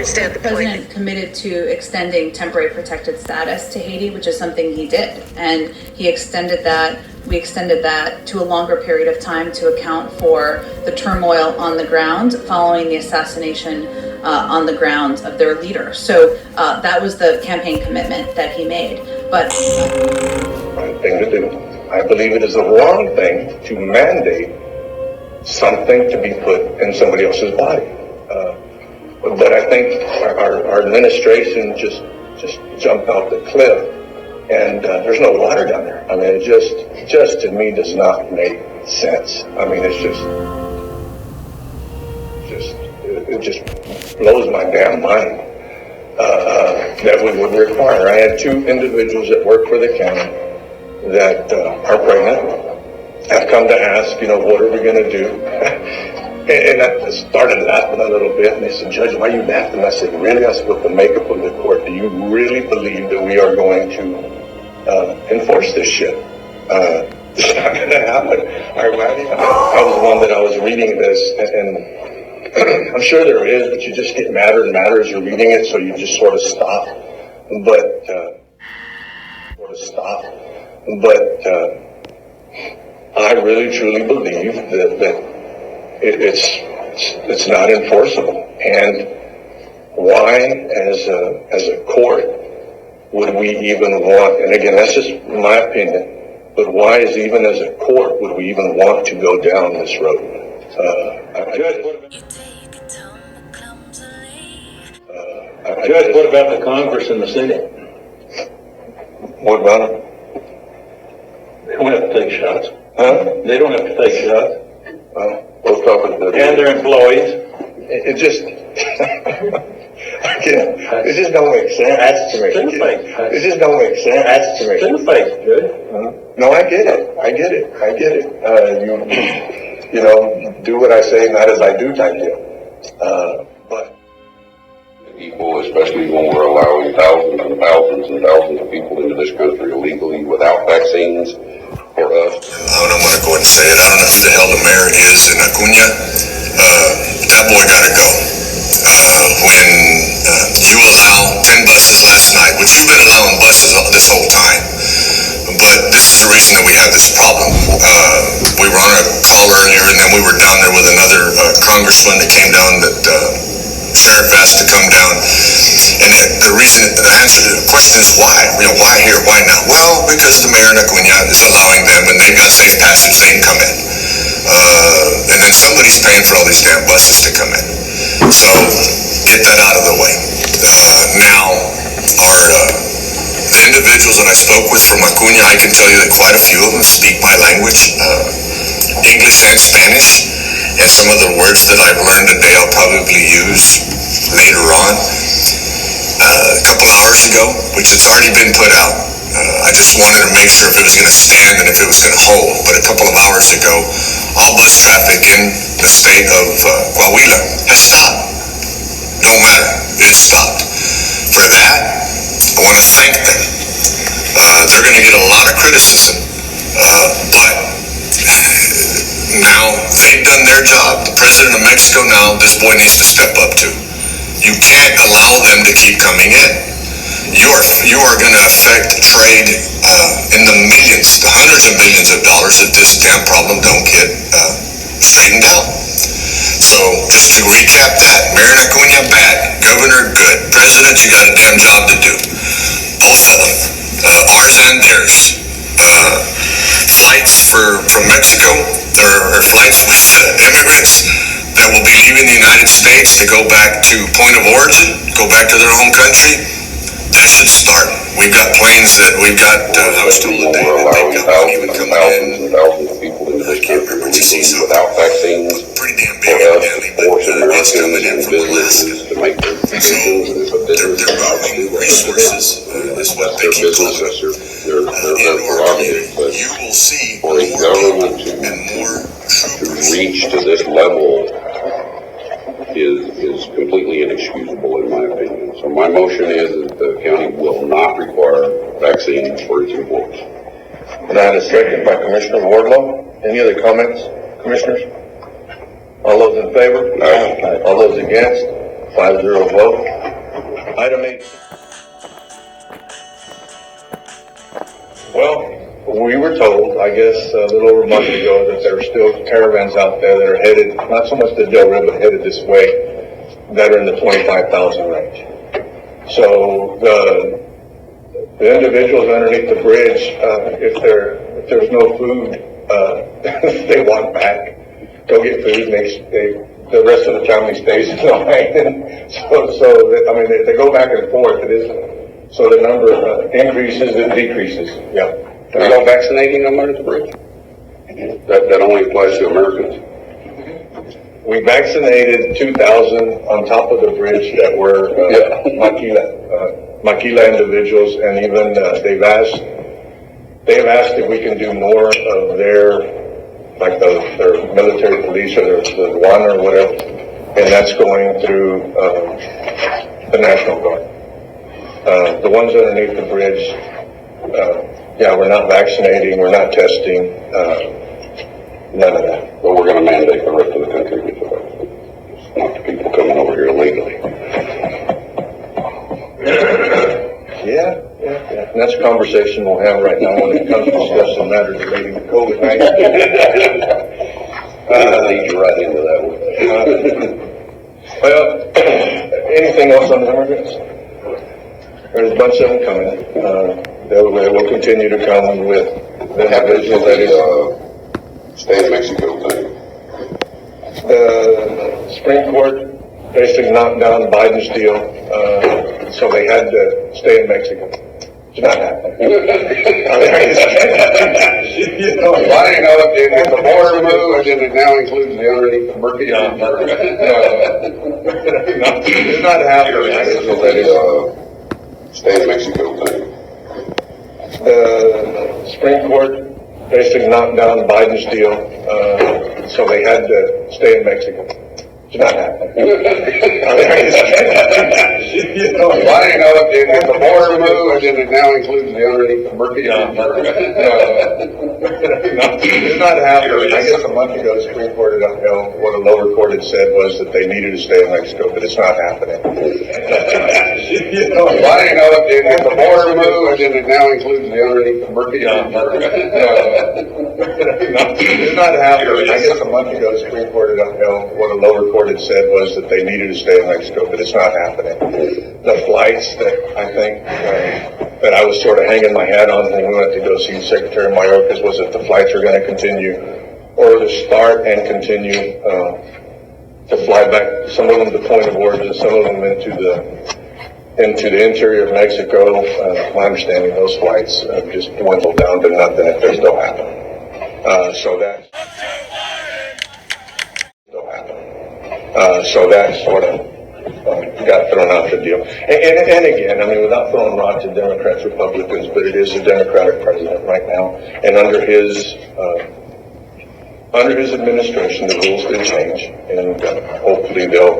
understand the president point. committed to extending temporary protected status to Haiti, which is something he did, and he extended that. We extended that to a longer period of time to account for the turmoil on the ground following the assassination on the ground of their leader. So that was the campaign commitment that he made. But right thing to do. I believe it is the wrong thing to mandate something to be put in somebody else's body. But I think our administration just jumped off the cliff, and there's no water down there. I mean, it just to me does not make sense. I mean, it just blows my damn mind that we would require. I had 2 individuals that work for the county that are pregnant, have come to ask, what are we going to do? And I started laughing a little bit, and they said, Judge, why are you laughing? I said, really? I said, with the makeup of the court, do you really believe that we are going to enforce this shit? It's not going to happen. I was the one that I was reading this, and I'm sure there is, but you just get madder and madder as you're reading it, so you just sort of stop. But I really truly believe that it's not enforceable. And why, as a court, would we even want? And again, that's just my opinion. But why, even as a court, would we even want to go down this road? Judge, what about the Congress and the Senate? What about them? They don't have to take shots. Huh? They don't have to take shots. We'll talk about that. And their employees. It just, again, it just don't make sense. That's two-faced. It just don't make sense. That's two-faced, Judge. No, I get it. You do what I say, not as I do type deal. But people, especially when we're allowing thousands and thousands and thousands of people into this country illegally without vaccines, for us. I'm going to go ahead and say it. I don't know who the hell the mayor is in Acuna. That boy got to go. When you allow 10 buses last night, which you've been allowing buses this whole time, but this is the reason that we have this problem. We were on a call earlier, and then we were down there with another congressman that came down that Sheriff asked to come down. And the reason, the answer to the question is why? Why here? Why now? Well, because the mayor in Acuna is allowing them, and they've got safe passage, they can come in. And then somebody's paying for all these damn buses to come in. So get that out of the way. Now, the individuals that I spoke with from Acuna, I can tell you that quite a few of them speak my language, English and Spanish, and some of the words that I've learned today I'll probably use later on. A couple hours ago, which has already been put out, I just wanted to make sure if it was going to stand and if it was going to hold, but a couple of hours ago, all bus traffic in the state of Coahuila has stopped. Don't matter, it stopped. For that, I want to thank them. They're going to get a lot of criticism, but now they've done their job. The president of Mexico now, this boy needs to step up too. You can't allow them to keep coming in. You are going to affect trade in the millions, the hundreds of millions of dollars if this damn problem don't get straightened out. So just to recap that, Mayor Acuna bad, Governor good, President you got a damn job to do. Both of them, ours and theirs. Flights from Mexico, or flights with immigrants that will be leaving the United States to go back to point of origin, go back to their home country. That should start. We've got planes that we've got, I was told today that they've got one even coming in. Thousands of people into this country illegally without vaccines. Pretty damn big evidently, but it's coming in from Alaska. To make their business They're moving resources, is what they keep calling it. their prerogative, but You will see for more a government people and more to troopers. reach to this level is completely inexcusable in my opinion. So my motion is that the county will not require vaccines for its employees. And I had a second by Commissioner Wardlow. Any other comments, commissioners? All those in favor? Aye. All those against? 5-0 vote. Item 8. Well, we were told, I guess, a little over a month ago that there are still caravans out there that are headed, not so much to Del Rio, but headed this way, that are in the 25,000 range. So the individuals underneath the bridge, if there's no food, they walk back, go get food, and the rest of the family stays in line. I mean, they go back and forth. It is, so the number increases and decreases. Yeah. Are y'all vaccinating them under the bridge? That only applies to Americans. We vaccinated 2,000 on top of the bridge that were Maquila individuals, and even they've asked if we can do more of their military police or the one or whatever, and that's going through the National Guard. The ones underneath the bridge, we're not vaccinating, we're not testing, none of that. But we're going to mandate the rest of the country to do it. Not the people coming over here illegally. Yeah. And that's a conversation we'll have right now when it comes to discussing matters relating to COVID-19. I'll lead you right into that one. Well, anything else on the immigrants? There's a bunch of them coming. They will continue to come with the individuals that is. Stay in Mexico thing. The Supreme Court basically knocked down Biden's deal, so they had to stay in Mexico. It's not happening. I didn't know if the border moved and it now includes the underneath the bridge. It's not happening. So that is stay in Mexico thing. The Supreme Court basically knocked down Biden's deal, so they had to stay in Mexico. It's not happening. I didn't know if the border moved and it now includes the underneath the bridge. It's not happening. I guess a month ago, the Supreme Court had upheld what a lower court had said was that they needed to stay in Mexico, but it's not happening. I didn't know if the border moved and it now includes the underneath the bridge. It's not happening. I guess a month ago, the Supreme Court had upheld what a lower court had said was that they needed to stay in Mexico, but it's not happening. The flights that I think that I was sort of hanging my hat on when we went to go see Secretary Mayorkas was that the flights are going to continue, or to start and continue to fly back. Some of them to point of origin, some of them into the interior of Mexico. My understanding, those flights have just dwindled down to nothing if they're still happening. So that sort of got thrown out the deal. And again, I mean, without throwing rocks at Democrats, Republicans, but it is a Democratic president right now, and under his administration, the rules did change, and hopefully they'll.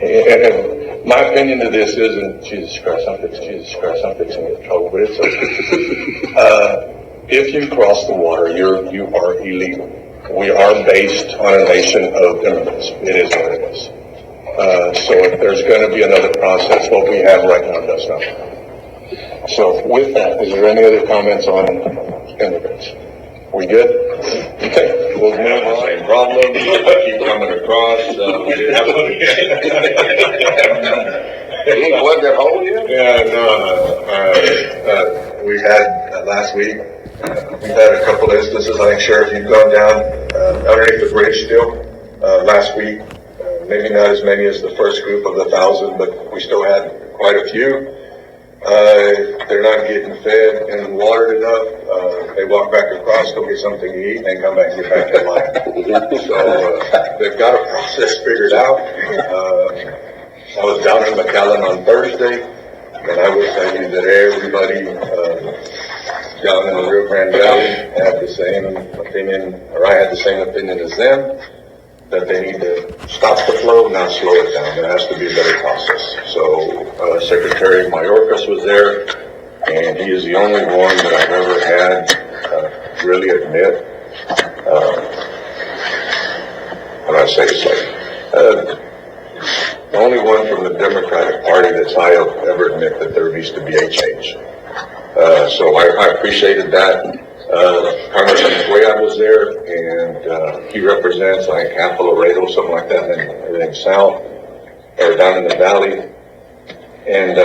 And my opinion to this isn't Jesus Christ, I'm fixing to get in trouble, but it's okay. If you cross the water, you are illegal. We are based on a nation of immigrants. It is what it is. So if there's going to be another process, what we have right now does not. So with that, is there any other comments on immigrants? We good? Okay. We'll move on. Same problem. Keep coming across. We didn't have one yet. You ain't plugged that hole yet? Yeah, no. We had last week. We've had a couple of instances. I think, Sheriff, you've gone down underneath the bridge still last week. Maybe not as many as the first group of the 1,000, but we still had quite a few. They're not getting fed and watered enough. They walk back across, go get something to eat, and then come back and get back in line. So they've got a process figured out. I was down in McAllen on Thursday, and I will tell you that everybody down in the Rio Grande Valley had the same opinion, or I had the same opinion as them, that they need to stop the flow, not slow it down. There has to be a better process. So Secretary Mayorkas was there, and he is the only one that I've ever had really admit, when I say it's like, the only one from the Democratic Party that's I'll ever admit that there needs to be a change. So I appreciated that. Congressman Cuellar was there, and he represents like half of Laredo, something like that, and everything south or down in the valley. And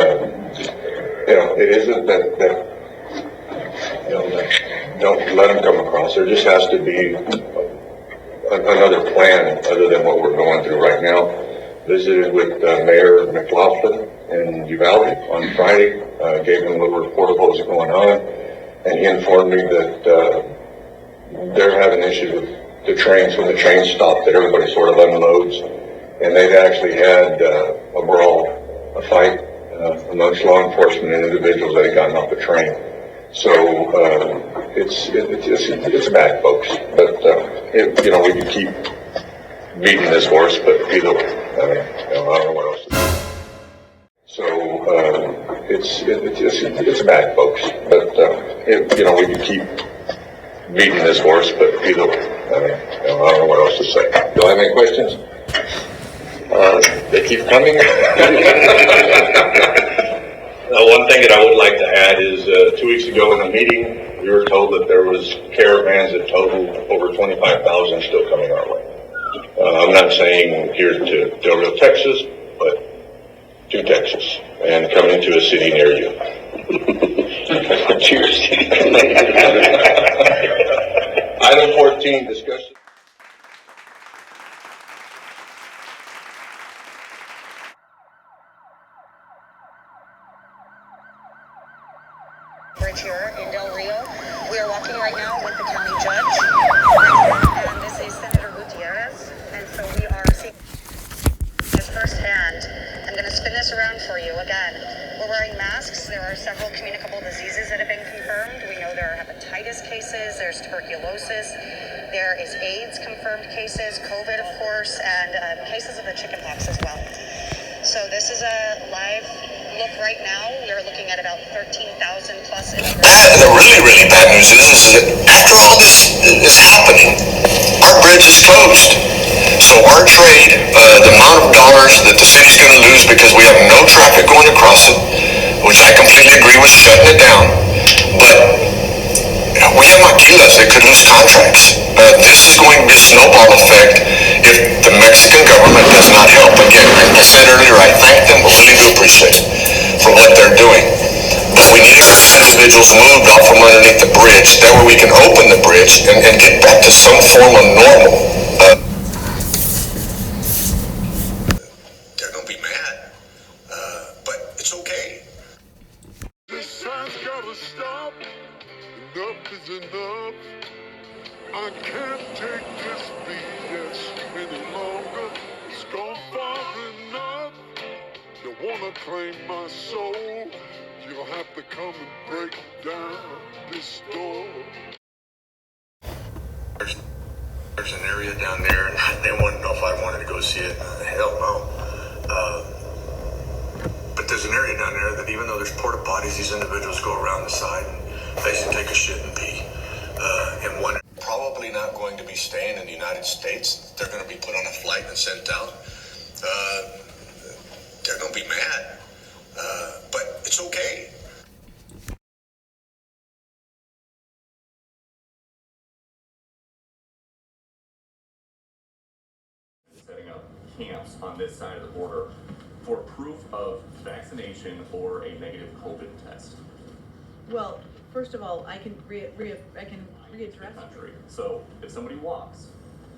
it isn't that don't let them come across. There just has to be another plan other than what we're going through right now. Visited with Mayor McLaughlin in Uvalde on Friday, gave him a little report of what was going on, and he informed me that they're having issues with the trains. When the trains stop, that everybody sort of unloads, and they've actually had a brawl, a fight amongst law enforcement and individuals that had gotten off the train. So it's bad, folks. But we can keep beating this horse, but either way, I don't know what else to do. So it's bad, folks. But we can keep beating this horse, but either way, I don't know what else to say. Do I have any questions? They keep coming. One thing that I would like to add is 2 weeks ago in a meeting, we were told that there was caravans that totaled over 25,000 still coming our way. I'm not saying here to Del Rio, Texas, but to Texas and coming to a city near you. Cheers. Item 14, discussion. Bridge here in Del Rio. We are walking right now with the county judge, and this is Senator Gutierrez, and so we are seeing this firsthand. I'm going to spin this around for you again. We're wearing masks. There are several communicable diseases that have been confirmed. We know there are hepatitis cases, there's tuberculosis, there is AIDS confirmed cases, COVID of course, and cases of the chickenpox as well. So this is a live look right now. We're looking at about 13,000 plus. The really, really bad news is that after all this is happening, our bridge is closed. So our trade, the amount of dollars that the city's going to lose because we have no traffic going across it, which I completely agree with shutting it down, but we have maquilas that could lose contracts. This is going to be a snowball effect if the Mexican government does not help. Again, like I said earlier, I thank them, but really do appreciate it for what they're doing. But we need to get these individuals moved off from underneath the bridge. That way we can open the bridge and get back to some form of normal. They're going to be mad, but it's okay. This time's gotta stop. Enough is enough. I can't take this BS any longer. It's gone far enough. You wanna claim my soul? You'll have to come and break down this door. There's an area down there, and they want to know if I wanted to go see it. Hell no. But there's an area down there that even though there's porta potties, these individuals go around the side and basically take a shit and pee. And one probably not going to be staying in the United States. They're going to be put on a flight and sent out. They're going to be mad. But it's okay. Setting up camps on this side of the border for proof of vaccination or a negative COVID test. Well, first of all, I can readdress the country. So if somebody walks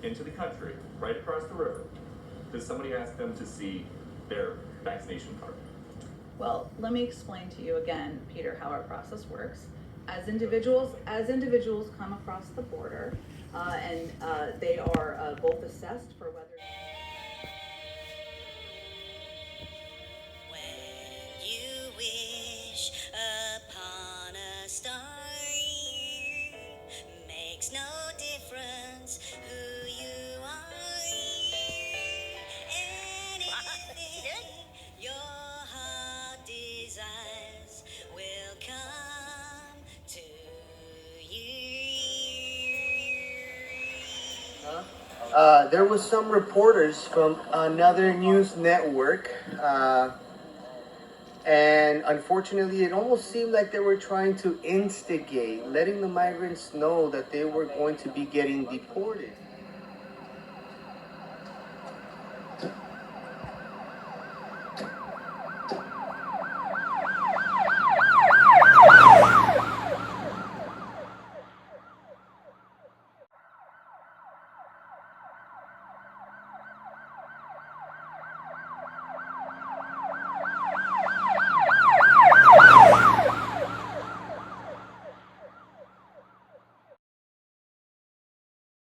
into the country right across the river, does somebody ask them to see their vaccination card? Well, let me explain to you again, Peter, how our process works. As individuals come across the border, and they are both assessed for whether. When you wish upon a star, makes no difference who you are. Anything your heart desires will come to you. there was some reporters from another news network, and unfortunately it almost seemed like they were trying to instigate, letting the migrants know that they were going to be getting deported.